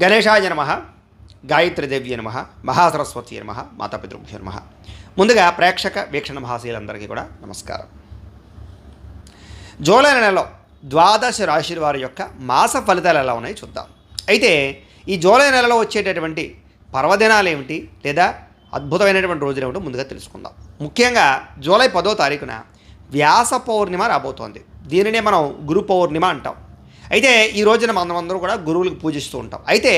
గణేశాయ నమః, గాయత్రీదేవ్య నమః, మహాసరస్వతి నమః, మాతాపితృభ్యో నమః. ముందుగా ప్రేక్షక వీక్షణ మహాశీలందరికీ కూడా నమస్కారం. జూలై నెలలో ద్వాదశ రాశుల వారి యొక్క మాస ఫలితాలు ఎలా ఉన్నాయో చూద్దాం. అయితే ఈ జూలై నెలలో వచ్చేటటువంటి పర్వదినాలు ఏమిటి లేదా అద్భుతమైనటువంటి రోజులు ఏమిటో ముందుగా తెలుసుకుందాం. ముఖ్యంగా జూలై 10వ తారీఖున వ్యాస పౌర్ణిమ రాబోతోంది. దీనినే మనం గురు పౌర్ణిమ అంటాం. అయితే ఈ రోజున మనమందరూ కూడా గురువులకు పూజిస్తూ ఉంటాం. అయితే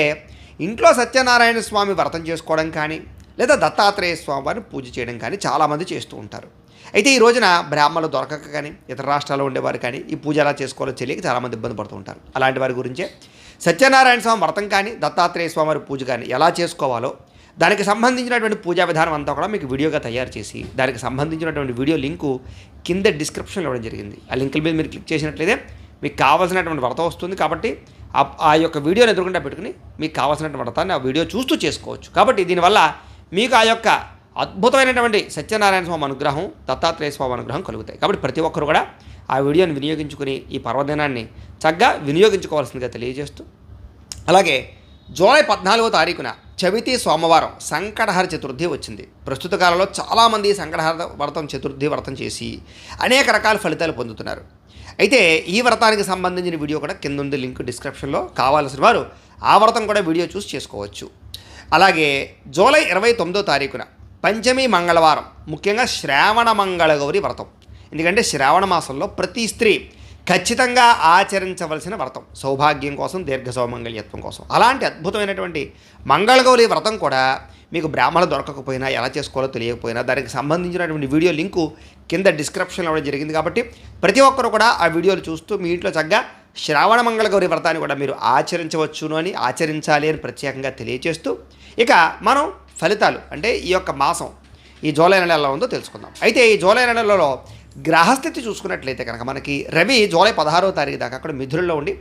ఇంట్లో సత్యనారాయణ స్వామి వ్రతం చేసుకోవడం కానీ లేదా దత్తాత్రేయ స్వామి వారిని పూజ చేయడం కానీ చాలామంది చేస్తూ ఉంటారు. అయితే ఈ రోజున బ్రాహ్మణులు దొరకక కానీ ఇతర రాష్ట్రాల్లో ఉండేవారు కానీ ఈ పూజ ఎలా చేసుకోవాలో తెలియక చాలామంది ఇబ్బంది పడుతూ ఉంటారు. అలాంటి వారి గురించే సత్యనారాయణ స్వామి వ్రతం కానీ దత్తాత్రేయ స్వామి వారి పూజ కానీ ఎలా చేసుకోవాలో దానికి సంబంధించినటువంటి పూజా విధానం అంతా కూడా మీకు వీడియోగా తయారు చేసి దానికి సంబంధించినటువంటి వీడియో లింకు కింద డిస్క్రిప్షన్లో ఇవ్వడం జరిగింది. ఆ లింకుల మీద మీరు క్లిక్ చేసినట్లయితే మీకు కావాల్సినటువంటి వ్రతం వస్తుంది. కాబట్టి ఆ యొక్క వీడియోని ఎదురుకుండా పెట్టుకుని మీకు కావాల్సినటువంటి వ్రతాన్ని ఆ వీడియో చూస్తూ చేసుకోవచ్చు. కాబట్టి దీనివల్ల మీకు ఆ యొక్క అద్భుతమైనటువంటి సత్యనారాయణ స్వామి అనుగ్రహం దత్తాత్రేయ స్వామి అనుగ్రహం కలుగుతాయి. కాబట్టి ప్రతి ఒక్కరు కూడా ఆ వీడియోని వినియోగించుకుని ఈ పర్వదినాన్ని చక్కగా వినియోగించుకోవాల్సిందిగా తెలియజేస్తూ, అలాగే జూలై 14వ తారీఖున చవితి సోమవారం సంకటహర చతుర్థి వచ్చింది. ప్రస్తుత కాలంలో చాలామంది సంకటహర చతుర్థి వ్రతం చేసి అనేక రకాల ఫలితాలు పొందుతున్నారు. అయితే ఈ వ్రతానికి సంబంధించిన వీడియో కూడా కింద ఉంది, లింక్ డిస్క్రిప్షన్లో. కావాల్సిన వారు ఆ వ్రతం కూడా వీడియో చూసి చేసుకోవచ్చు. అలాగే జూలై 29వ తారీఖున పంచమి మంగళవారం, ముఖ్యంగా శ్రావణ మంగళ గౌరి వ్రతం. ఎందుకంటే శ్రావణ మాసంలో ప్రతి స్త్రీ ఖచ్చితంగా ఆచరించవలసిన వ్రతం, సౌభాగ్యం కోసం, దీర్ఘ సౌమంగళ్యత్వం కోసం. అలాంటి అద్భుతమైనటువంటి మంగళగౌరి వ్రతం కూడా మీకు బ్రాహ్మణులు దొరకకపోయినా ఎలా చేసుకోవాలో తెలియకపోయినా దానికి సంబంధించినటువంటి వీడియో లింకు కింద డిస్క్రిప్షన్లో ఇవ్వడం జరిగింది. కాబట్టి ప్రతి ఒక్కరు కూడా ఆ వీడియోలు చూస్తూ మీ ఇంట్లో చక్కగా శ్రావణ మంగళగౌరి వ్రతాన్ని కూడా మీరు ఆచరించవచ్చును అని, ఆచరించాలి అని ప్రత్యేకంగా తెలియజేస్తూ, ఇక మనం ఫలితాలు అంటే ఈ యొక్క మాసం ఈ జూలై నెల ఎలా ఉందో తెలుసుకుందాం. అయితే ఈ జూలై నెలలో గ్రహస్థితి చూసుకున్నట్లయితే కనుక మనకి రవి జూలై 16వ తారీఖు దాకా అక్కడ మిథునంలో ఉండి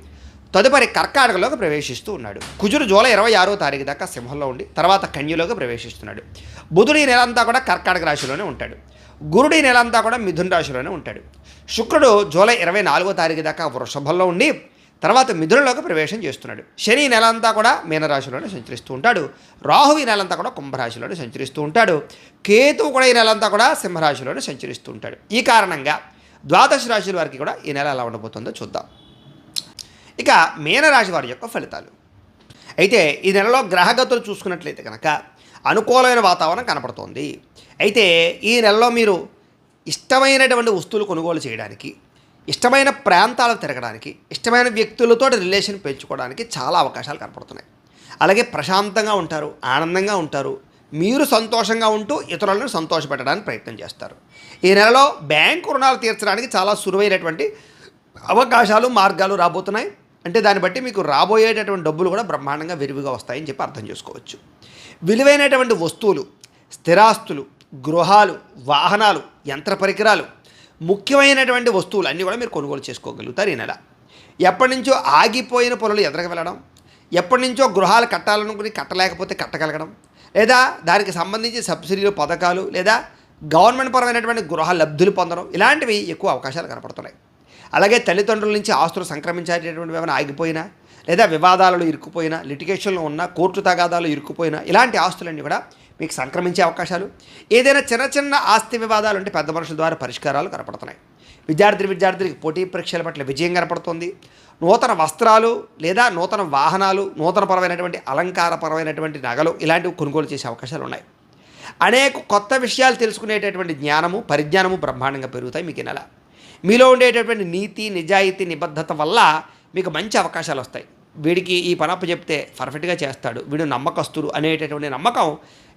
తదుపరి కర్కాటకలోకి ప్రవేశిస్తూ ఉన్నాడు. కుజుడు జూలై 26వ తారీఖు దాకా సింహంలో ఉండి తర్వాత కన్యలోకి ప్రవేశిస్తున్నాడు. బుధుడు ఈ నెలంతా కూడా కర్కాటక రాశిలోనే ఉంటాడు. గురుడు ఈ నెలంతా కూడా మిథున రాశిలోనే ఉంటాడు. శుక్రుడు జూలై 24వ తారీఖు దాకా వృషభంలో ఉండి తర్వాత మిథునంలోకి ప్రవేశం చేస్తున్నాడు. శని ఈ నెలంతా కూడా మీనరాశిలోనే సంచరిస్తూ ఉంటాడు. రాహు ఈ నెలంతా కూడా కుంభరాశిలోనే సంచరిస్తూ ఉంటాడు. కేతువు కూడా ఈ నెలంతా కూడా సింహరాశిలోనే సంచరిస్తూ ఉంటాడు. ఈ కారణంగా ద్వాదశ రాశుల వారికి కూడా ఈ నెల ఎలా ఉండబోతుందో చూద్దాం. ఇక మీనరాశి వారి యొక్క ఫలితాలు. అయితే ఈ నెలలో గ్రహగతులు చూసుకున్నట్లయితే కనుక అనుకూలమైన వాతావరణం కనపడుతోంది. అయితే ఈ నెలలో మీరు ఇష్టమైనటువంటి వస్తువులు కొనుగోలు చేయడానికి, ఇష్టమైన ప్రాంతాలకు తిరగడానికి, ఇష్టమైన వ్యక్తులతో రిలేషన్ పెంచుకోవడానికి చాలా అవకాశాలు కనపడుతున్నాయి. అలాగే ప్రశాంతంగా ఉంటారు, ఆనందంగా ఉంటారు. మీరు సంతోషంగా ఉంటూ ఇతరులను సంతోషపెట్టడానికి ప్రయత్నం చేస్తారు. ఈ నెలలో బ్యాంకు రుణాలు తీర్చడానికి చాలా సులువైనటువంటి అవకాశాలు, మార్గాలు రాబోతున్నాయి. అంటే దాన్ని బట్టి మీకు రాబోయేటటువంటి డబ్బులు కూడా బ్రహ్మాండంగా విరివిగా వస్తాయని చెప్పి అర్థం చేసుకోవచ్చు. విలువైనటువంటి వస్తువులు, స్థిరాస్తులు, గృహాలు, వాహనాలు, యంత్ర పరికరాలు, ముఖ్యమైనటువంటి వస్తువులు అన్నీ కూడా మీరు కొనుగోలు చేసుకోగలుగుతారు ఈ నెల. ఎప్పటి నుంచో ఆగిపోయిన పనులు ఎదురుకు వెళ్ళడం, ఎప్పటి నుంచో గృహాలు కట్టాలనుకుని కట్టలేకపోతే కట్టగలగడం, లేదా దానికి సంబంధించి సబ్సిడీలు, పథకాలు లేదా గవర్నమెంట్ పరమైనటువంటి గృహ లబ్ధులు పొందడం, ఇలాంటివి ఎక్కువ అవకాశాలు కనపడుతున్నాయి. అలాగే తల్లిదండ్రుల నుంచి ఆస్తులు సంక్రమించేటటువంటివి ఏమైనా ఆగిపోయినా లేదా వివాదాలలో ఇరుక్కుపోయినా, లిటిగేషన్లో ఉన్న కోర్టు తగాదాలు ఇరుక్కుపోయినా ఇలాంటి ఆస్తులన్నీ కూడా మీకు సంక్రమించే అవకాశాలు, ఏదైనా చిన్న చిన్న ఆస్తి వివాదాలు అంటే పెద్ద మనుషుల ద్వారా పరిష్కారాలు కనపడుతున్నాయి. విద్యార్థులకి పోటీ పరీక్షల పట్ల విజయం కనపడుతుంది. నూతన వస్త్రాలు లేదా నూతన వాహనాలు, నూతనపరమైనటువంటి అలంకారపరమైనటువంటి నగలు ఇలాంటివి కొనుగోలు చేసే అవకాశాలు ఉన్నాయి. అనేక కొత్త విషయాలు తెలుసుకునేటటువంటి జ్ఞానము, పరిజ్ఞానము బ్రహ్మాండంగా పెరుగుతాయి మీకు ఈ నెల. మీలో ఉండేటటువంటి నీతి, నిజాయితీ, నిబద్ధత వల్ల మీకు మంచి అవకాశాలు వస్తాయి. వీడికి ఈ పనప్పు చెప్తే పర్ఫెక్ట్గా చేస్తాడు, వీడు నమ్మకస్తుడు అనేటటువంటి నమ్మకం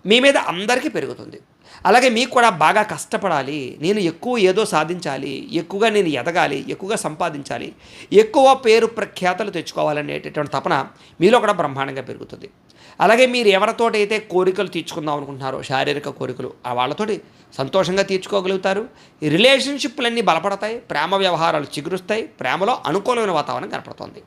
మీ మీద అందరికీ పెరుగుతుంది. అలాగే మీకు కూడా బాగా కష్టపడాలి, నేను ఎక్కువ ఏదో సాధించాలి, ఎక్కువగా నేను ఎదగాలి, ఎక్కువగా సంపాదించాలి, ఎక్కువ పేరు ప్రఖ్యాతలు తెచ్చుకోవాలనేటటువంటి తపన మీలో కూడా బ్రహ్మాండంగా పెరుగుతుంది. అలాగే మీరు ఎవరితోటైతే కోరికలు తీర్చుకుందాం అనుకుంటున్నారో, శారీరక కోరికలు, ఆ వాళ్ళతోటి సంతోషంగా తీర్చుకోగలుగుతారు. ఈ రిలేషన్షిప్లన్నీ బలపడతాయి, ప్రేమ వ్యవహారాలు చిగురుస్తాయి, ప్రేమలో అనుకూలమైన వాతావరణం కనపడుతుంది.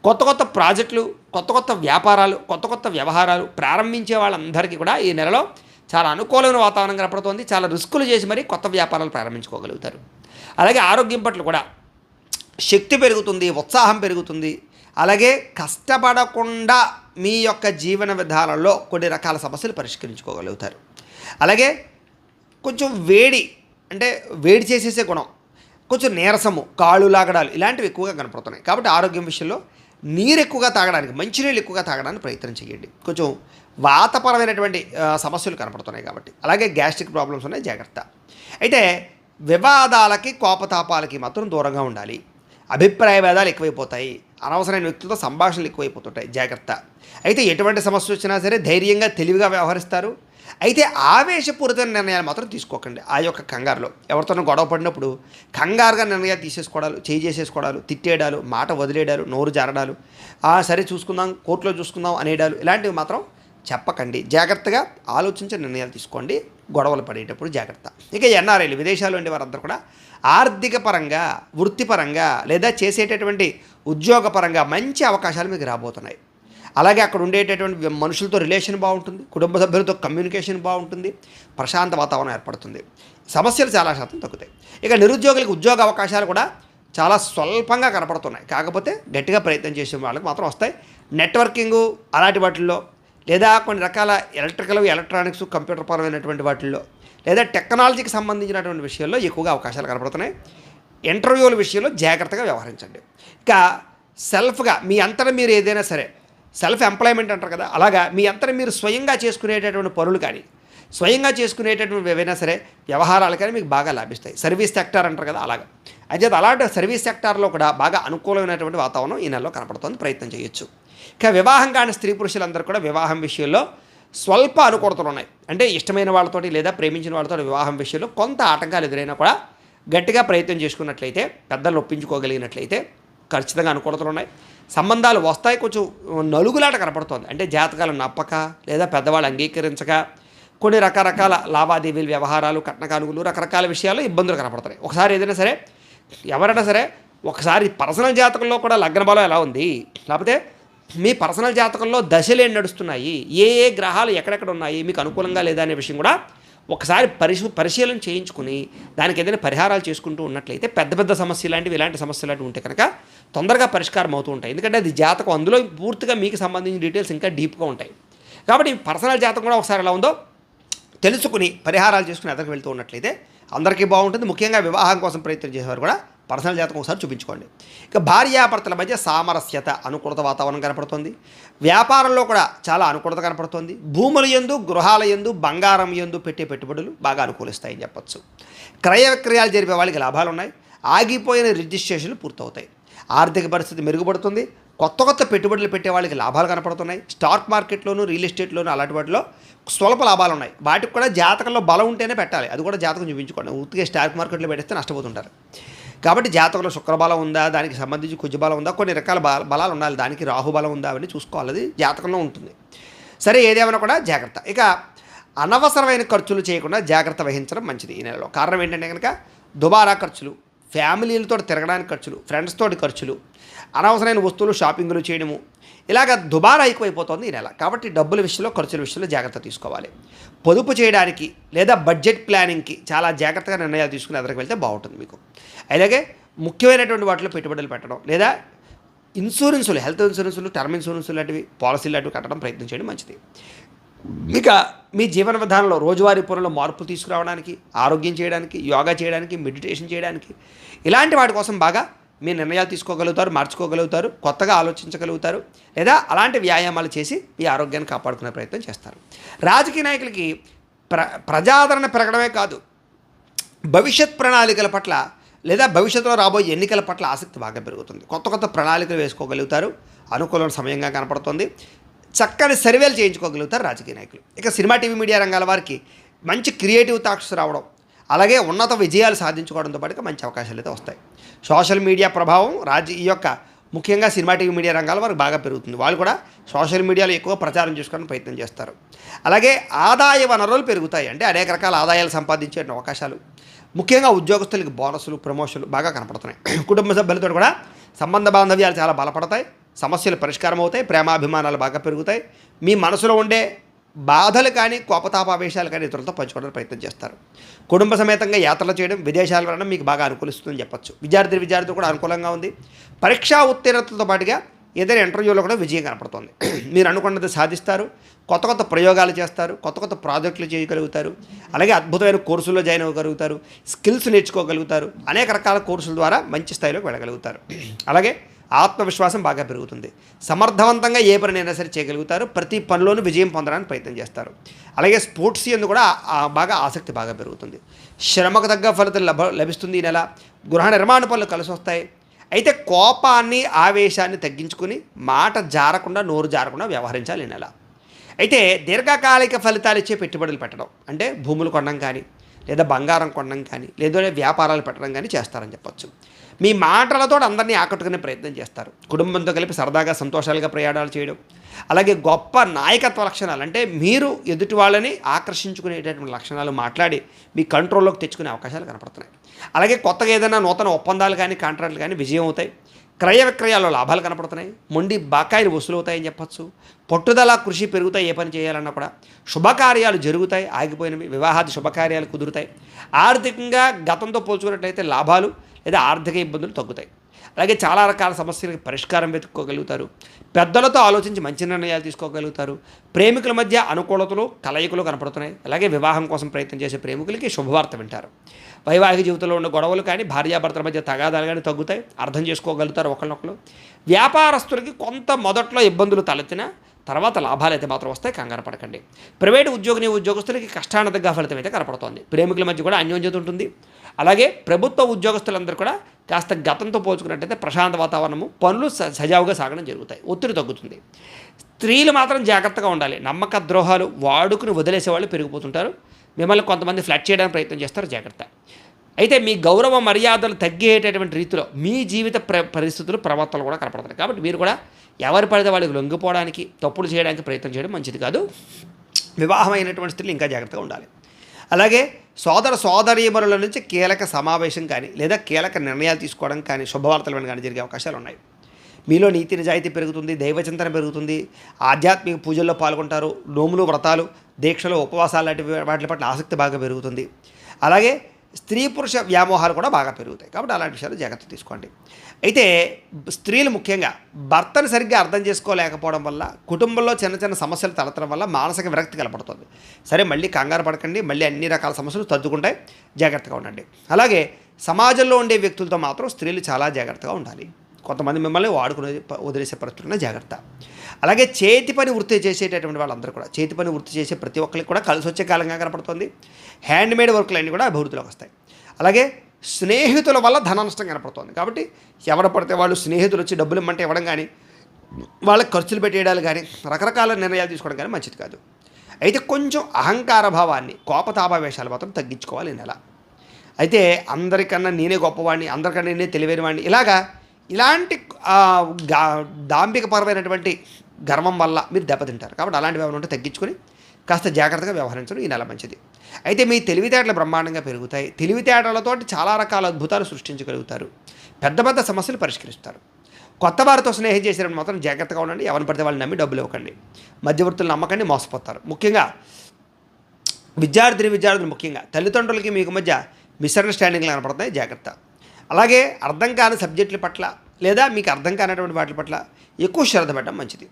కొత్త కొత్త ప్రాజెక్టులు, కొత్త కొత్త వ్యాపారాలు, కొత్త కొత్త వ్యవహారాలు ప్రారంభించే వాళ్ళందరికీ కూడా ఈ నెలలో చాలా అనుకూలమైన వాతావరణం కనపడుతుంది. చాలా రిస్కులు చేసి మరీ కొత్త వ్యాపారాలు ప్రారంభించుకోగలుగుతారు. అలాగే ఆరోగ్యం పట్ల కూడా శక్తి పెరుగుతుంది, ఉత్సాహం పెరుగుతుంది. అలాగే కష్టపడకుండా మీ యొక్క జీవన విధానంలో కొన్ని రకాల సమస్యలు పరిష్కరించుకోగలుగుతారు. అలాగే కొంచెం అంటే వేడి చేసేసే గుణం, కొంచెం నీరసము, కాళ్ళు లాగడాలు ఇలాంటివి ఎక్కువగా కనపడుతున్నాయి. కాబట్టి ఆరోగ్యం విషయంలో నీరు ఎక్కువగా తాగడానికి, మంచినీళ్ళు ఎక్కువగా తాగడానికి ప్రయత్నం చేయండి. కొంచెం వాతపరమైనటువంటి సమస్యలు కనపడుతున్నాయి కాబట్టి. అలాగే గ్యాస్ట్రిక్ ప్రాబ్లమ్స్ ఉన్నాయి, జాగ్రత్త. అయితే వివాదాలకి కోపతాపాలకి మాత్రం దూరంగా ఉండాలి. అభిప్రాయ భేదాలు ఎక్కువైపోతాయి, అనవసరమైన వ్యక్తులతో సంభాషణలు ఎక్కువైపోతుంటాయి, జాగ్రత్త. అయితే ఎటువంటి సమస్య వచ్చినా సరే ధైర్యంగా తెలివిగా వ్యవహరిస్తారు. అయితే ఆవేశపూరితమైన నిర్ణయాలు మాత్రం తీసుకోకండి. ఆ యొక్క కంగారులో ఎవరితోనో గొడవ పడినప్పుడు కంగారుగా నిర్ణయాలు తీసేసుకోవడాలు, చేసేసుకోవడాలు, తిట్టేయడాలు, మాట వదిలేయడాలు, నోరు జారడాలు, సరే చూసుకుందాం, కోర్టులో చూసుకుందాం అనేడాలు, ఇలాంటివి మాత్రం చెప్పకండి. జాగ్రత్తగా ఆలోచించి నిర్ణయాలు తీసుకోండి గొడవలు పడేటప్పుడు, జాగ్రత్త. ఇక ఎన్ఆర్ఐలు, విదేశాల్లో ఉండే వారందరూ కూడా ఆర్థిక పరంగా, వృత్తిపరంగా లేదా చేసేటటువంటి ఉద్యోగపరంగా మంచి అవకాశాలు మీకు రాబోతున్నాయి. అలాగే అక్కడ ఉండేటటువంటి మనుషులతో రిలేషన్ బాగుంటుంది, కుటుంబ సభ్యులతో కమ్యూనికేషన్ బాగుంటుంది, ప్రశాంత వాతావరణం ఏర్పడుతుంది, సమస్యలు చాలా శాతం తగ్గుతాయి. ఇక నిరుద్యోగులకు ఉద్యోగ అవకాశాలు కూడా చాలా స్వల్పంగా కనపడుతున్నాయి. కాకపోతే గట్టిగా ప్రయత్నం చేసే వాళ్ళకి మాత్రం వస్తాయి. నెట్వర్కింగు అలాంటి వాటిల్లో, లేదా కొన్ని రకాల ఎలక్ట్రానిక్స్, కంప్యూటర్ పరమైనటువంటి వాటిల్లో, లేదా టెక్నాలజీకి సంబంధించినటువంటి విషయాల్లో ఎక్కువగా అవకాశాలు కనపడుతున్నాయి. ఇంటర్వ్యూల విషయంలో జాగ్రత్తగా వ్యవహరించండి. ఇక సెల్ఫ్గా మీ అంతటా మీరు ఏదైనా సరే, సెల్ఫ్ ఎంప్లాయ్మెంట్ అంటారు కదా, అలాగా మీ అంతటా మీరు స్వయంగా చేసుకునేటటువంటి పనులు కానీ, స్వయంగా చేసుకునేటటువంటి ఏవైనా సరే వ్యవహారాలు కానీ మీకు బాగా లాభిస్తాయి. సర్వీస్ సెక్టార్ అంటారు కదా, అలాగా. అయితే అలాంటి సర్వీస్ సెక్టార్లో కూడా బాగా అనుకూలమైనటువంటి వాతావరణం ఈ నెలలో కనపడుతుంది, ప్రయత్నం చేయొచ్చు. ఇక వివాహం కాని స్త్రీ పురుషులందరూ కూడా వివాహం విషయంలో స్వల్ప అనుకూలతలు ఉన్నాయి. అంటే ఇష్టమైన వాళ్ళతోటి లేదా ప్రేమించిన వాళ్ళతో వివాహం విషయంలో కొంత ఆటంకాలు ఎదురైనా కూడా గట్టిగా ప్రయత్నం చేసుకున్నట్లయితే, పెద్దలు ఒప్పించుకోగలిగినట్లయితే ఖచ్చితంగా అనుకూలతలు ఉన్నాయి. సంబంధాలు వస్తాయి. కొంచెం నలుగులాట కనపడుతుంది. అంటే జాతకాలు నప్పక లేదా పెద్దవాళ్ళు అంగీకరించక కొన్ని రకరకాల లావాదేవీలు, వ్యవహారాలు, కట్నకానుగులు, రకరకాల విషయాల్లో ఇబ్బందులు కనపడుతున్నాయి. ఒకసారి ఏదైనా సరే, ఎవరైనా సరే ఒకసారి పర్సనల్ జాతకంలో కూడా లగ్న బలం ఎలా ఉంది, లేకపోతే మీ పర్సనల్ జాతకంలో దశలు ఏం నడుస్తున్నాయి, ఏ గ్రహాలు ఎక్కడెక్కడ ఉన్నాయి, మీకు అనుకూలంగా లేదా అనే విషయం కూడా ఒకసారి పరిశీలన చేయించుకుని దానికి ఏదైనా పరిహారాలు చేసుకుంటూ ఉన్నట్లయితే పెద్ద పెద్ద సమస్యలు లాంటివి, ఇలాంటి సమస్యలు లాంటివి ఉంటే కనుక తొందరగా పరిష్కారం అవుతూ ఉంటాయి. ఎందుకంటే అది జాతకం, అందులో పూర్తిగా మీకు సంబంధించిన డీటెయిల్స్ ఇంకా డీప్గా ఉంటాయి. కాబట్టి పర్సనల్ జాతకం కూడా ఒకసారి ఎలా ఉందో తెలుసుకుని పరిహారాలు చేసుకుని ఎదరికి వెళ్తూ ఉన్నట్లయితే అందరికీ బాగుంటుంది. ముఖ్యంగా వివాహం కోసం ప్రయత్నం చేసేవారు కూడా పర్సనల్ జాతకం ఒకసారి చూపించుకోండి. ఇక భార్యాభర్తల మధ్య సామరస్యత, అనుకూలత వాతావరణం కనపడుతుంది. వ్యాపారంలో కూడా చాలా అనుకూలత కనపడుతుంది. భూముల యందు, గృహాల యందు, బంగారం యందు పెట్టే పెట్టుబడులు బాగా అనుకూలిస్తాయని చెప్పచ్చు. క్రయ విక్రయాలు జరిపే వాళ్ళకి లాభాలు ఉన్నాయి. ఆగిపోయిన రిజిస్ట్రేషన్లు పూర్తవుతాయి. ఆర్థిక పరిస్థితి మెరుగుపడుతుంది. కొత్త పెట్టుబడులు పెట్టే వాళ్ళకి లాభాలు కనపడుతున్నాయి. స్టాక్ మార్కెట్లోను, రియల్ ఎస్టేట్లోను అలాంటి వాటిలో స్వల్ప లాభాలు ఉన్నాయి. వాటికి కూడా జాతకంలో బలం ఉంటేనే పెట్టాలి. అది కూడా జాతకం చూపించుకోండి. ఊరికే స్టాక్ మార్కెట్లో పెడితే నష్టపోతుంటారు. కాబట్టి జాతకంలో శుక్రబలం ఉందా, దానికి సంబంధించి కుజబలం ఉందా, కొన్ని రకాల బలాలు ఉండాలి. దానికి రాహుబలం ఉందా అవన్నీ చూసుకోవాలి. అది జాతకంలో ఉంటుంది. సరే, ఏదేమైనా కూడా జాగ్రత్త. ఇక అనవసరమైన ఖర్చులు చేయకుండా జాగ్రత్త వహించడం మంచిది ఈ నెలలో. కారణం ఏంటంటే కనుక దుబారా ఖర్చులు, ఫ్యామిలీలతో తిరగడానికి ఖర్చులు, ఫ్రెండ్స్ తోటి ఖర్చులు, అనవసరమైన వస్తువులు షాపింగ్లు చేయడము, ఇలాగ దుబారా ఎక్కువైపోతుంది ఈ నెల. కాబట్టి డబ్బుల విషయంలో, ఖర్చుల విషయంలో జాగ్రత్త తీసుకోవాలి. పొదుపు చేయడానికి లేదా బడ్జెట్ ప్లానింగ్కి చాలా జాగ్రత్తగా నిర్ణయాలు తీసుకుని ఎదురుకు వెళ్తే బాగుంటుంది మీకు. అలాగే ముఖ్యమైనటువంటి వాటిలో పెట్టుబడులు పెట్టడం లేదా ఇన్సూరెన్సులు, హెల్త్ ఇన్సూరెన్సులు, టర్మ్ ఇన్సూరెన్సులు లాంటివి, పాలసీలు లాంటివి కట్టడం ప్రయత్నం చేయడం మంచిది. ఇక మీ జీవన విధానంలో రోజువారీ పనుల్లో మార్పు తీసుకురావడానికి, ఆరోగ్యం చేయడానికి, యోగా చేయడానికి, మెడిటేషన్ చేయడానికి, ఇలాంటి వాటి కోసం బాగా మీ నిర్ణయాలు తీసుకోగలుగుతారు, మార్చుకోగలుగుతారు, కొత్తగా ఆలోచించగలుగుతారు, లేదా అలాంటి వ్యాయామాలు చేసి మీ ఆరోగ్యాన్ని కాపాడుకునే ప్రయత్నం చేస్తారు. రాజకీయ నాయకులకి ప్రజాదరణ పెరగడమే కాదు, భవిష్యత్ ప్రణాళికల పట్ల లేదా భవిష్యత్తులో రాబోయే ఎన్నికల పట్ల ఆసక్తి బాగా పెరుగుతుంది. కొత్త ప్రణాళికలు వేసుకోగలుగుతారు. అనుకూలమైన సమయంగా కనపడుతుంది. చక్కని సర్వేలు చేయించుకోగలుగుతారు రాజకీయ నాయకులు. ఇక సినిమా, టీవీ, మీడియా రంగాల వారికి మంచి క్రియేటివ్ థాట్స్ రావడం, అలాగే ఉన్నత విజయాలు సాధించుకోవడంతో పాటుగా మంచి అవకాశాలు అయితే వస్తాయి. సోషల్ మీడియా ప్రభావం ఈ యొక్క ముఖ్యంగా సినిమా, టీవీ, మీడియా రంగాల వారికి బాగా పెరుగుతుంది. వాళ్ళు కూడా సోషల్ మీడియాలో ఎక్కువ ప్రచారం చేసుకోవడానికి ప్రయత్నం చేస్తారు. అలాగే ఆదాయ వనరులు పెరుగుతాయి. అంటే అనేక రకాల ఆదాయాలు సంపాదించే అవకాశాలు, ముఖ్యంగా ఉద్యోగస్తులకి బోనస్లు, ప్రమోషన్లు బాగా కనపడుతున్నాయి. కుటుంబ సభ్యులతో కూడా సంబంధ బాంధవ్యాలు చాలా బలపడతాయి. సమస్యలు పరిష్కారం అవుతాయి. ప్రేమాభిమానాలు బాగా పెరుగుతాయి. మీ మనసులో ఉండే బాధలు కానీ, కోపతాపావేశాలు కానీ ఇతరులతో పంచుకోవడానికి ప్రయత్నం చేస్తారు. కుటుంబ సమేతంగా యాత్రలు చేయడం, విదేశాలు వెళ్ళడం మీకు బాగా అనుకూలిస్తుందని చెప్పచ్చు. విద్యార్థులు కూడా అనుకూలంగా ఉంది. పరీక్షా ఉత్తీర్ణతలతో పాటుగా ఏదైనా ఇంటర్వ్యూలో కూడా విజయం కనపడుతుంది. మీరు అనుకున్నది సాధిస్తారు, కొత్త కొత్త ప్రయోగాలు చేస్తారు, కొత్త కొత్త ప్రాజెక్టులు చేయగలుగుతారు, అలాగే అద్భుతమైన కోర్సుల్లో జాయిన్ అవ్వగలుగుతారు, స్కిల్స్ నేర్చుకోగలుగుతారు, అనేక రకాల కోర్సుల ద్వారా మంచి స్థాయిలోకి వెళ్ళగలుగుతారు. అలాగే ఆత్మవిశ్వాసం బాగా పెరుగుతుంది, సమర్థవంతంగా ఏ పనినైనా సరే చేయగలుగుతారు, ప్రతి పనిలోనూ విజయం పొందడానికి ప్రయత్నం చేస్తారు. అలాగే స్పోర్ట్స్ ఎందు కూడా బాగా ఆసక్తి బాగా పెరుగుతుంది, శ్రమకు తగ్గ ఫలితం లభిస్తుంది. ఈ నెల గృహ నిర్మాణ పనులు కలిసి వస్తాయి. అయితే కోపాన్ని ఆవేశాన్ని తగ్గించుకుని మాట జారకుండా నోరు జారకుండా వ్యవహరించాలి ఈ నెల. అయితే దీర్ఘకాలిక ఫలితాలు ఇచ్చే పెట్టుబడులు పెట్టడం అంటే భూములు కొనడం కానీ, లేదా బంగారం కొనడం కానీ, లేదా వ్యాపారాలు పెట్టడం కానీ చేస్తారని చెప్పొచ్చు. మీ మాటలతో అందరినీ ఆకట్టుకునే ప్రయత్నం చేస్తారు, కుటుంబంతో కలిపి సరదాగా సంతోషాలుగా ప్రయాణాలు చేయడం, అలాగే గొప్ప నాయకత్వ లక్షణాలు అంటే మీరు ఎదుటి వాళ్ళని ఆకర్షించుకునేటటువంటి లక్షణాలు మాట్లాడి మీ కంట్రోల్లోకి తెచ్చుకునే అవకాశాలు కనపడుతున్నాయి. అలాగే కొత్తగా ఏదైనా నూతన ఒప్పందాలు కానీ కాంట్రాక్టులు కానీ విజయం అవుతాయి, క్రయ విక్రయాల్లో లాభాలు కనపడుతున్నాయి, మొండి బకాయిలు వసూలు అవుతాయని చెప్పచ్చు, పట్టుదల కృషి పెరుగుతాయి, ఏ పని చేయాలన్నా కూడా శుభకార్యాలు జరుగుతాయి, ఆగిపోయినవి వివాహాది శుభకార్యాలు కుదురుతాయి, ఆర్థికంగా గతంతో పోల్చుకున్నట్లయితే లాభాలు లేదా ఆర్థిక ఇబ్బందులు తగ్గుతాయి. అలాగే చాలా రకాల సమస్యలకు పరిష్కారం వెతుక్కోగలుగుతారు, పెద్దలతో ఆలోచించి మంచి నిర్ణయాలు తీసుకోగలుగుతారు, ప్రేమికుల మధ్య అనుకూలతలు కలయికలు కనపడుతున్నాయి. అలాగే వివాహం కోసం ప్రయత్నం చేసే ప్రేమికులకి శుభవార్త వింటారు. వైవాహిక జీవితంలో ఉన్న గొడవలు కానీ భార్యాభర్తల మధ్య తగాదాలు కానీ తగ్గుతాయి, అర్థం చేసుకోగలుగుతారు ఒకరినొకరు. వ్యాపారస్తులకి కొంత మొదట్లో ఇబ్బందులు తలెత్తినా తర్వాత లాభాలు అయితే మాత్రం వస్తాయి, కంగారు పడకండి. ప్రైవేటు ఉద్యోగస్తులకి కష్టానికి తగ్గ ఫలితం అయితే కనపడుతోంది, ప్రేమికుల మధ్య కూడా అన్యోన్యత ఉంటుంది. అలాగే ప్రభుత్వ ఉద్యోగస్తులందరూ కూడా కాస్త గతంతో పోల్చుకున్నట్టయితే ప్రశాంత వాతావరణము, పనులు సజావుగా సాగడం జరుగుతాయి, ఒత్తిడి తగ్గుతుంది. స్త్రీలు మాత్రం జాగ్రత్తగా ఉండాలి, నమ్మక ద్రోహాలు వాడుకుని వదిలేసే వాళ్ళు పెరిగిపోతుంటారు, మిమ్మల్ని కొంతమంది ఫ్లడ్ చేయడానికి ప్రయత్నం చేస్తారు, జాగ్రత్త. అయితే మీ గౌరవ మర్యాదలు తగ్గేటటువంటి రీతిలో మీ జీవిత పరిస్థితులు ప్రవర్తనలు కూడా కనపడతాయి. కాబట్టి మీరు కూడా ఎవరి పడితే వాళ్ళకి లొంగిపోవడానికి తప్పులు చేయడానికి ప్రయత్నం చేయడం మంచిది కాదు. వివాహమైనటువంటి స్త్రీలు ఇంకా జాగ్రత్తగా ఉండాలి. అలాగే సోదరీమణుల నుంచి కీలక సమావేశం కానీ లేదా కీలక నిర్ణయాలు తీసుకోవడం కానీ శుభవార్తలు కానీ జరిగే అవకాశాలు ఉన్నాయి. మీలో నీతి నిజాయితీ పెరుగుతుంది, దైవచింతన పెరుగుతుంది, ఆధ్యాత్మిక పూజల్లో పాల్గొంటారు, నోములు వ్రతాలు దీక్షలు ఉపవాసాలు లాంటి వాటి పట్ల ఆసక్తి బాగా పెరుగుతుంది. అలాగే స్త్రీ పురుష వ్యామోహాలు కూడా బాగా పెరుగుతాయి, కాబట్టి అలాంటి విషయాలు జాగ్రత్త తీసుకోండి. అయితే స్త్రీలు ముఖ్యంగా భర్తను సరిగ్గా అర్థం చేసుకోలేకపోవడం వల్ల కుటుంబంలో చిన్న చిన్న సమస్యలు తలెత్తడం వల్ల మానసిక విరక్తి కనపడుతుంది. సరే, మళ్ళీ కంగారు పడకండి, మళ్ళీ అన్ని రకాల సమస్యలు తగ్గుకుంటాయి, జాగ్రత్తగా ఉండండి. అలాగే సమాజంలో ఉండే వ్యక్తులతో మాత్రం స్త్రీలు చాలా జాగ్రత్తగా ఉండాలి, కొంతమంది మిమ్మల్ని వాడుకునే వదిలేసే పరిస్థితుల్లో జాగ్రత్త. అలాగే చేతి పని వృత్తి చేసేటటువంటి వాళ్ళందరూ కూడా, చేతి పని వృత్తి చేసే ప్రతి ఒక్కరికి కూడా కలిసి వచ్చే కాలంగా కనపడుతుంది. హ్యాండ్మేడ్ వర్క్లు అన్నీ కూడా అభివృద్ధిలోకి వస్తాయి. అలాగే స్నేహితుల వల్ల ధన నష్టం కనపడుతుంది, కాబట్టి ఎవరు పడితే వాళ్ళు స్నేహితులు వచ్చి డబ్బులు ఇమ్మంటే ఇవ్వడం కానీ, వాళ్ళకి ఖర్చులు పెట్టేయడాలు కానీ, రకరకాల నిర్ణయాలు తీసుకోవడం కానీ మంచిది కాదు. అయితే కొంచెం అహంకార భావాన్ని, కోపతాపావేశాలు మాత్రం తగ్గించుకోవాలి ఈ నెల. అయితే అందరికన్నా నేనే గొప్పవాడిని, అందరికన్నా నేనే తెలివైన వాడిని, ఇలాంటి దాంభికపరమైనటువంటి గర్వం వల్ల మీరు దెబ్బతింటారు. కాబట్టి అలాంటి వ్యవహారం ఉంటే తగ్గించుకొని కాస్త జాగ్రత్తగా వ్యవహరించడం ఈ నెల మంచిది. అయితే మీ తెలివితేటలు బ్రహ్మాండంగా పెరుగుతాయి, తెలివితేటలతో చాలా రకాల అద్భుతాలు సృష్టించగలుగుతారు, పెద్ద పెద్ద సమస్యలు పరిష్కరిస్తారు. కొత్త వారితో స్నేహం చేసినప్పుడు మాత్రం జాగ్రత్తగా ఉండండి, ఎవరిని పడితే వాళ్ళని నమ్మి డబ్బులు ఇవ్వకండి, మధ్యవర్తులు నమ్మకండి, మోసపోతారు. ముఖ్యంగా విద్యార్థులు ముఖ్యంగా తల్లిదండ్రులకి మీకు మధ్య మిస్అండర్స్టాండింగ్లు కనపడుతున్నాయి, జాగ్రత్త. అలాగే అర్థం కాని సబ్జెక్టుల పట్ల లేదా మీకు అర్థం కానటువంటి వాటి పట్ల ఎక్కువ శ్రద్ధ పెట్టడం మంచిది.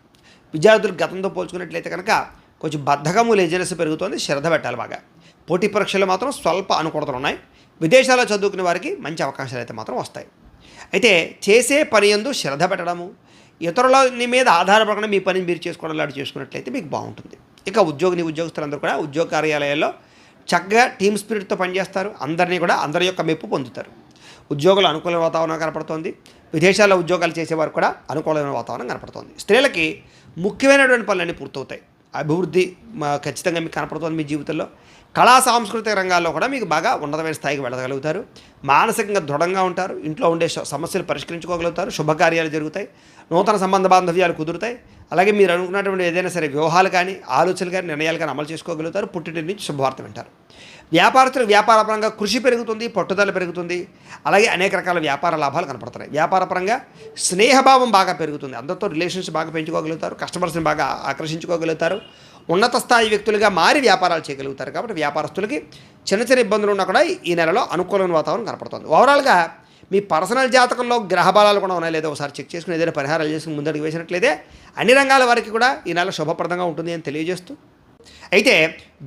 విద్యార్థులు గతంతో పోల్చుకున్నట్లయితే కనుక కొంచెం బద్ధకము లేజినెస్ పెరుగుతుంది, శ్రద్ధ పెట్టాలి బాగా. పోటీ పరీక్షలు మాత్రం స్వల్ప అనుకూలతలు ఉన్నాయి. విదేశాల్లో చదువుకునే వారికి మంచి అవకాశాలు అయితే మాత్రం వస్తాయి. అయితే చేసే పని యందు శ్రద్ధ పెట్టడము, ఇతరుల మీద ఆధారపడకుండా మీ పని మీరు చేసుకోవడం లాంటి చేసుకున్నట్లయితే మీకు బాగుంటుంది. ఇక ఉద్యోగస్తులందరూ కూడా ఉద్యోగ కార్యాలయాల్లో చక్కగా టీమ్ స్పిరిట్తో పనిచేస్తారు, అందరి యొక్క మెప్పు పొందుతారు. ఉద్యోగులు అనుకూలమైన వాతావరణం కనపడుతోంది, విదేశాల్లో ఉద్యోగాలు చేసేవారు కూడా అనుకూలమైన వాతావరణం కనపడుతోంది. స్త్రీలకి ముఖ్యమైనటువంటి పనులన్నీ పూర్తవుతాయి, అభివృద్ధి ఖచ్చితంగా మీకు కనపడుతుంది. మీ జీవితంలో కళా సాంస్కృతిక రంగాల్లో కూడా మీకు బాగా ఉన్నతమైన స్థాయికి వెళ్ళగలుగుతారు, మానసికంగా దృఢంగా ఉంటారు, ఇంట్లో ఉండే సమస్యలు పరిష్కరించుకోగలుగుతారు, శుభకార్యాలు జరుగుతాయి, నూతన సంబంధ బాంధవ్యాలు కుదురుతాయి. అలాగే మీరు అనుకున్నటువంటి ఏదైనా సరే వ్యూహాలు కానీ ఆలోచనలు కానీ నిర్ణయాలు కానీ అమలు చేసుకోగలుగుతారు, పుట్టింటి నుంచి శుభవార్త వింటారు. వ్యాపారస్తులు వ్యాపారపరంగా కృషి పెరుగుతుంది, పట్టుదల పెరుగుతుంది, అలాగే అనేక రకాల వ్యాపార లాభాలు కనపడుతున్నాయి. వ్యాపారపరంగా స్నేహభావం బాగా పెరుగుతుంది, అందరితో రిలేషన్స్ బాగా పెంచుకోగలుగుతారు, కస్టమర్స్ని బాగా ఆకర్షించుకోగలుగుతారు, ఉన్నత స్థాయి వ్యక్తులుగా మారి వ్యాపారాలు చేయగలుగుతారు. కాబట్టి వ్యాపారస్తులకి చిన్న చిన్న ఇబ్బందులు ఉన్నా కూడా ఈ నెలలో అనుకూలమైన వాతావరణం కనపడుతుంది. ఓవరాల్గా మీ పర్సనల్ జాతకంలో గ్రహ బలాలు కూడా ఉన్నాయి లేదో ఒకసారి చెక్ చేసుకుని ఏదైనా పరిహారాలు చేసుకుని ముందడుగు వేసినట్లయితే అన్ని రంగాల వారికి కూడా ఈ నెల శుభప్రదంగా ఉంటుంది అని తెలియజేస్తూ, అయితే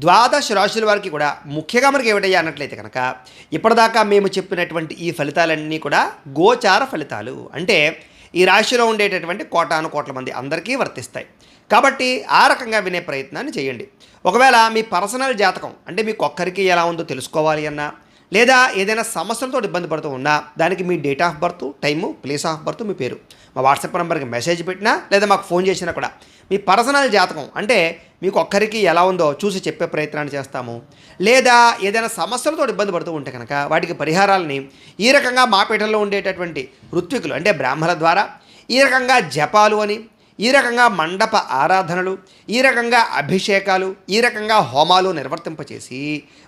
ద్వాదశ రాశుల వారికి కూడా ముఖ్యంగా మనకి ఏమిటయ్యా అన్నట్లయితే కనుక ఇప్పటిదాకా మేము చెప్పినటువంటి ఈ ఫలితాలన్నీ కూడా గోచార ఫలితాలు. అంటే ఈ రాశిలో ఉండేటటువంటి కోటాను కోట్ల మంది అందరికీ వర్తిస్తాయి. కాబట్టి ఆ రకంగా వినే ప్రయత్నాన్ని చేయండి. ఒకవేళ మీ పర్సనల్ జాతకం అంటే మీకు ఒక్కరికి ఎలా ఉందో తెలుసుకోవాలి అన్నా, లేదా ఏదైనా సమస్యలతో ఇబ్బంది పడుతూ ఉన్నా దానికి మీ date of birth, time, place of birth, మీ పేరు మా వాట్సాప్ నెంబర్కి మెసేజ్ పెట్టినా లేదా మాకు ఫోన్ చేసినా కూడా మీ పర్సనల్ జాతకం అంటే మీకు ఒక్కరికి ఎలా ఉందో చూసి చెప్పే ప్రయత్నాన్ని చేస్తాము. లేదా ఏదైనా సమస్యలతో ఇబ్బంది పడుతూ ఉంటే కనుక వాటికి పరిహారాలని ఈ రకంగా మా పీఠంలో ఉండేటటువంటి ఋత్వికులు అంటే బ్రాహ్మణుల ద్వారా ఈ రకంగా జపాలు అని, ఈ రకంగా మండప ఆరాధనలు, ఈ రకంగా అభిషేకాలు, ఈ రకంగా హోమాలు నిర్వర్తింపచేసి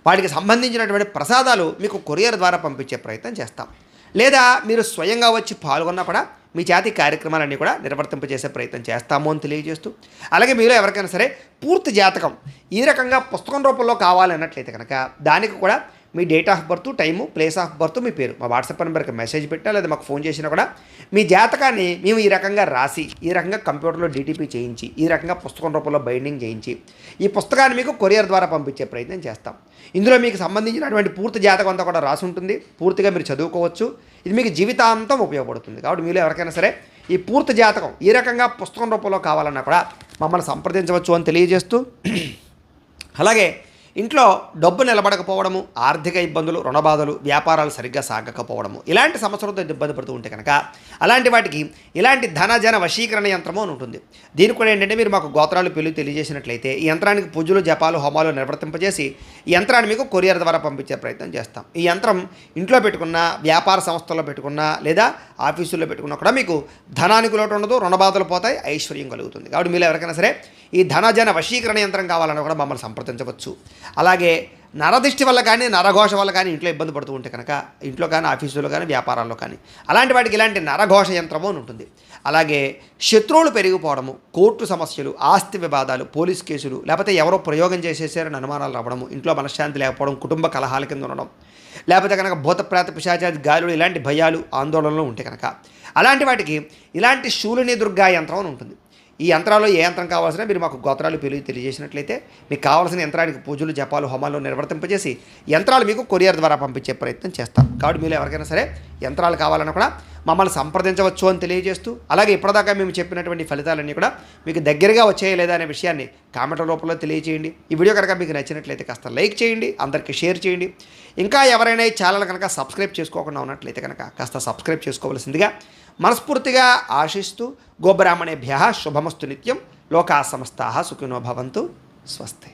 వాటికి సంబంధించినటువంటి ప్రసాదాలు మీకు కొరియర్ ద్వారా పంపించే ప్రయత్నం చేస్తాం. లేదా మీరు స్వయంగా వచ్చి పాల్గొన్నా కూడా మీ జాతి కార్యక్రమాలన్నీ కూడా నిర్వర్తింపజేసే ప్రయత్నం చేస్తాము అని తెలియజేస్తూ, అలాగే మీరు ఎవరికైనా సరే పూర్తి జాతకం ఈ రకంగా పుస్తకం రూపంలో కావాలన్నట్లయితే కనుక దానికి కూడా మీ date of birth, time, place of birth, మీ పేరు మా వాట్సాప్ నెంబర్కి మెసేజ్ పెట్టినా లేదా మాకు ఫోన్ చేసినా కూడా మీ జాతకాన్ని మేము ఈ రకంగా రాసి ఈ రకంగా కంప్యూటర్లో డీటీపీ చేయించి ఈ రకంగా పుస్తకం రూపంలో బైండింగ్ చేయించి ఈ పుస్తకాన్ని మీకు కొరియర్ ద్వారా పంపించే ప్రయత్నం చేస్తాం. ఇందులో మీకు సంబంధించినటువంటి పూర్తి జాతకం అంతా కూడా రాసి ఉంటుంది. పూర్తిగా మీరు చదువుకోవచ్చు. ఇది మీకు జీవితాంతం ఉపయోగపడుతుంది. కాబట్టి మీరు ఎవరికైనా సరే ఈ పూర్తి జాతకం ఈ రకంగా పుస్తకం రూపంలో కావాలన్నా కూడా మమ్మల్ని సంప్రదించవచ్చు అని తెలియజేస్తూ, అలాగే ఇంట్లో డబ్బు నిలబడకపోవడము, ఆర్థిక ఇబ్బందులు, రుణబాధలు, వ్యాపారాలు సరిగ్గా సాగకపోవడము ఇలాంటి సమస్యలతో ఇబ్బంది పడుతూ ఉంటే కనుక అలాంటి వాటికి ఇలాంటి ధనజన వశీకరణ యంత్రము అని ఉంటుంది. దీనికి కూడా ఏంటంటే మీరు మాకు గోత్రాలు పేర్లు తెలియజేసినట్లయితే ఈ యంత్రానికి పూజలు, జపాలు, హోమాలు నిర్వర్తింపజేసి ఈ యంత్రాన్ని మీకు కొరియర్ ద్వారా పంపించే ప్రయత్నం చేస్తాం. ఈ యంత్రం ఇంట్లో పెట్టుకున్నా, వ్యాపార సంస్థల్లో పెట్టుకున్నా లేదా ఆఫీసుల్లో పెట్టుకున్నా కూడా మీకు ధనానికి లోటు ఉండదు, రుణబాధలు పోతాయి, ఐశ్వర్యం కలుగుతుంది. కాబట్టి మీరు ఎవరికైనా సరే ఈ ధనజన వశీకరణ యంత్రం కావాలన్నా కూడా మమ్మల్ని సంప్రదించవచ్చు. అలాగే నరదిష్టి వల్ల కానీ, నరఘోష వల్ల కానీ ఇంట్లో ఇబ్బంది పడుతూ ఉంటే కనుక ఇంట్లో కానీ, ఆఫీసులో కానీ, వ్యాపారాల్లో కానీ అలాంటి వాటికి ఇలాంటి నరఘోష యంత్రము అని ఉంటుంది. అలాగే శత్రువులు పెరిగిపోవడము, కోర్టు సమస్యలు, ఆస్తి వివాదాలు, పోలీస్ కేసులు, లేకపోతే ఎవరో ప్రయోగం చేసేసారని అనుమానాలు రావడము, ఇంట్లో మనశ్శాంతి లేకపోవడం, కుటుంబ కలహాల కింద ఉండడం, లేకపోతే కనుక భూతప్రేత పిశాచాది గాలులు ఇలాంటి భయాలు, ఆందోళనలు ఉంటే కనుక అలాంటి వాటికి ఇలాంటి శూలిని దుర్గా యంత్రం అని ఉంటుంది. ఈ యంత్రాల్లో ఏ యంత్రం కావాల్సిన మీరు మాకు గోత్రాలు పేర్లు తెలియజేసినట్లయితే మీకు కావాల్సిన యంత్రానికి పూజలు, జపాలు, హోమాలు నిర్వర్తింపజేసి యంత్రాలు మీకు కొరియర్ ద్వారా పంపించే ప్రయత్నం చేస్తాం. కాబట్టి మీరు ఎవరికైనా సరే యంత్రాలు కావాలన్నా కూడా మమ్మల్ని సంప్రదించవచ్చు అని తెలియజేస్తూ, అలాగే ఇప్పటిదాకా మేము చెప్పినటువంటి ఫలితాలన్నీ కూడా మీకు దగ్గరగా వచ్చాయా లేదా అనే విషయాన్ని కామెంట్ రూపంలో తెలియజేయండి. ఈ వీడియో కనుక మీకు నచ్చినట్లయితే కాస్త లైక్ చేయండి, అందరికీ షేర్ చేయండి. ఇంకా ఎవరైనా ఈ ఛానల్ కనుక సబ్స్క్రైబ్ చేసుకోకుండా ఉన్నట్లయితే కనుక కాస్త సబ్స్క్రైబ్ చేసుకోవాల్సిందిగా మనస్ఫూర్తిగా ఆశిస్తూ, గోబ్రాహ్మణేభ్యః శుభమస్తు నిత్యం, లోకాః సమస్తాః సుఖినో భవంతు, స్వస్తి.